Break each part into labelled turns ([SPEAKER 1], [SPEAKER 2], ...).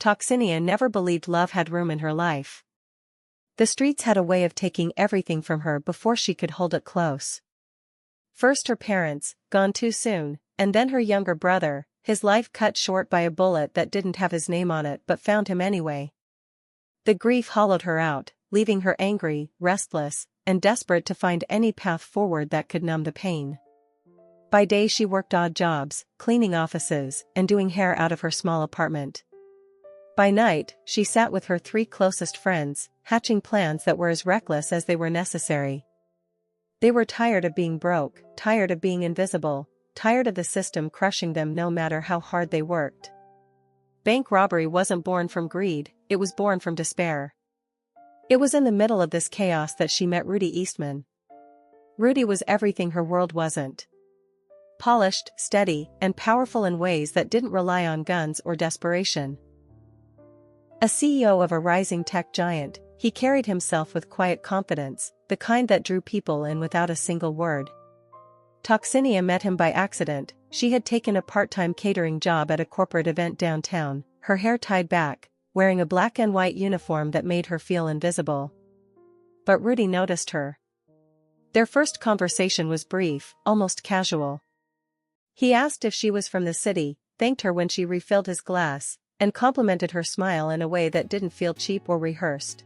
[SPEAKER 1] Toxcinia never believed love had room in her life. The streets had a way of taking everything from her before she could hold it close. First her parents, gone too soon, and then her younger brother, his life cut short by a bullet that didn't have his name on it but found him anyway. The grief hollowed her out, leaving her angry, restless, and desperate to find any path forward that could numb the pain. By day she worked odd jobs, cleaning offices, and doing hair out of her small apartment. By night, she sat with her 3 closest friends, hatching plans that were as reckless as they were necessary. They were tired of being broke, tired of being invisible, tired of the system crushing them no matter how hard they worked. Bank robbery wasn't born from greed, it was born from despair. It was in the middle of this chaos that she met Rudy Eastman. Rudy was everything her world wasn't. Polished, steady, and powerful in ways that didn't rely on guns or desperation. A CEO of a rising tech giant, he carried himself with quiet confidence, the kind that drew people in without a single word. Toxcinia met him by accident. She had taken a part-time catering job at a corporate event downtown, her hair tied back, wearing a black and white uniform that made her feel invisible. But Rudy noticed her. Their first conversation was brief, almost casual. He asked if she was from the city, thanked her when she refilled his glass, and complimented her smile in a way that didn't feel cheap or rehearsed.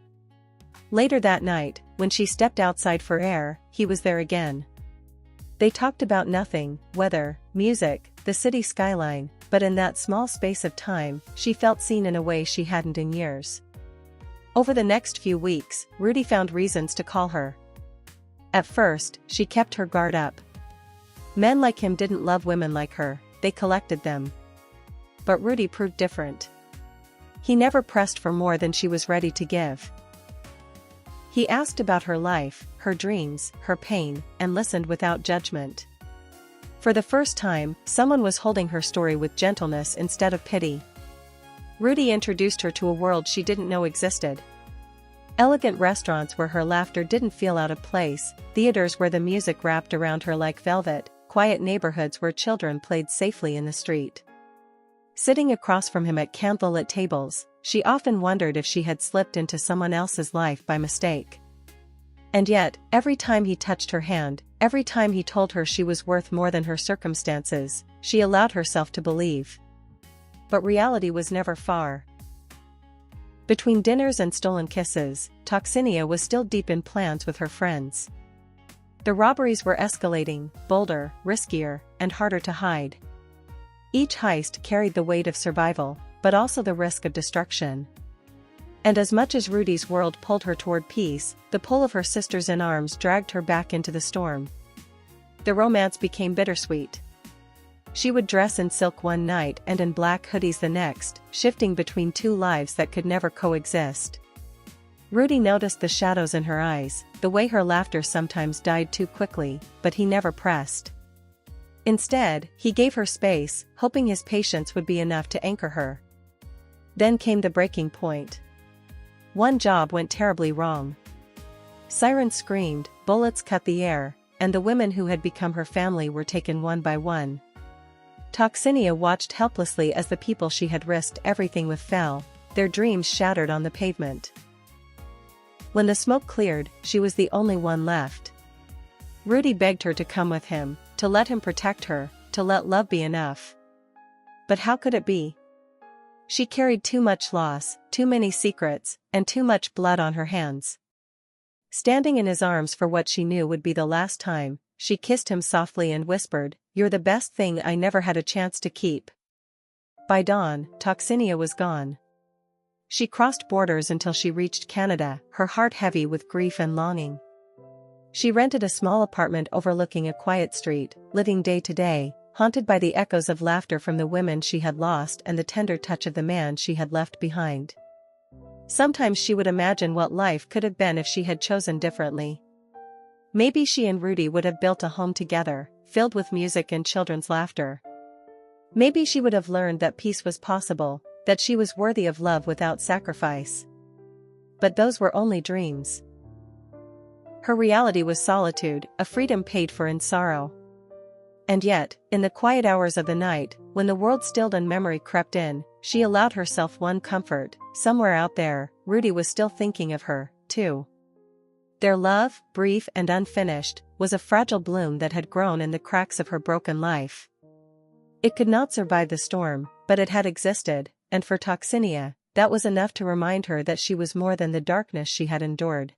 [SPEAKER 1] Later that night, when she stepped outside for air, he was there again. They talked about nothing, weather, music, the city skyline, but in that small space of time, she felt seen in a way she hadn't in years. Over the next few weeks, Rudy found reasons to call her. At first, she kept her guard up. Men like him didn't love women like her, they collected them. But Rudy proved different. He never pressed for more than she was ready to give. He asked about her life, her dreams, her pain, and listened without judgment. For the first time, someone was holding her story with gentleness instead of pity. Rudy introduced her to a world she didn't know existed. Elegant restaurants where her laughter didn't feel out of place, theaters where the music wrapped around her like velvet, quiet neighborhoods where children played safely in the street. Sitting across from him at candlelit tables, she often wondered if she had slipped into someone else's life by mistake. And yet, every time he touched her hand, every time he told her she was worth more than her circumstances, she allowed herself to believe. But reality was never far. Between dinners and stolen kisses, Toxcinia was still deep in plans with her friends. The robberies were escalating, bolder, riskier, and harder to hide. Each heist carried the weight of survival, but also the risk of destruction. And as much as Rudy's world pulled her toward peace, the pull of her sisters in arms dragged her back into the storm. The romance became bittersweet. She would dress in silk one night and in black hoodies the next, shifting between 2 lives that could never coexist. Rudy noticed the shadows in her eyes, the way her laughter sometimes died too quickly, but he never pressed. Instead, he gave her space, hoping his patience would be enough to anchor her. Then came the breaking point. One job went terribly wrong. Sirens screamed, bullets cut the air, and the women who had become her family were taken one by one. Toxcinia watched helplessly as the people she had risked everything with fell, their dreams shattered on the pavement. When the smoke cleared, she was the only one left. Rudy begged her to come with him, to let him protect her, to let love be enough. But how could it be? She carried too much loss, too many secrets, and too much blood on her hands. Standing in his arms for what she knew would be the last time, she kissed him softly and whispered, "You're the best thing I never had a chance to keep." By dawn, Toxcinia was gone. She crossed borders until she reached Canada, her heart heavy with grief and longing. She rented a small apartment overlooking a quiet street, living day to day, haunted by the echoes of laughter from the women she had lost and the tender touch of the man she had left behind. Sometimes she would imagine what life could have been if she had chosen differently. Maybe she and Rudy would have built a home together, filled with music and children's laughter. Maybe she would have learned that peace was possible, that she was worthy of love without sacrifice. But those were only dreams. Her reality was solitude, a freedom paid for in sorrow. And yet, in the quiet hours of the night, When the world stilled and memory crept in, she allowed herself one comfort: somewhere out there, Rudy was still thinking of her, too. Their love, brief and unfinished, was a fragile bloom that had grown in the cracks of her broken life. It could not survive the storm, but it had existed, and for Toxcinia, that was enough to remind her that she was more than the darkness she had endured.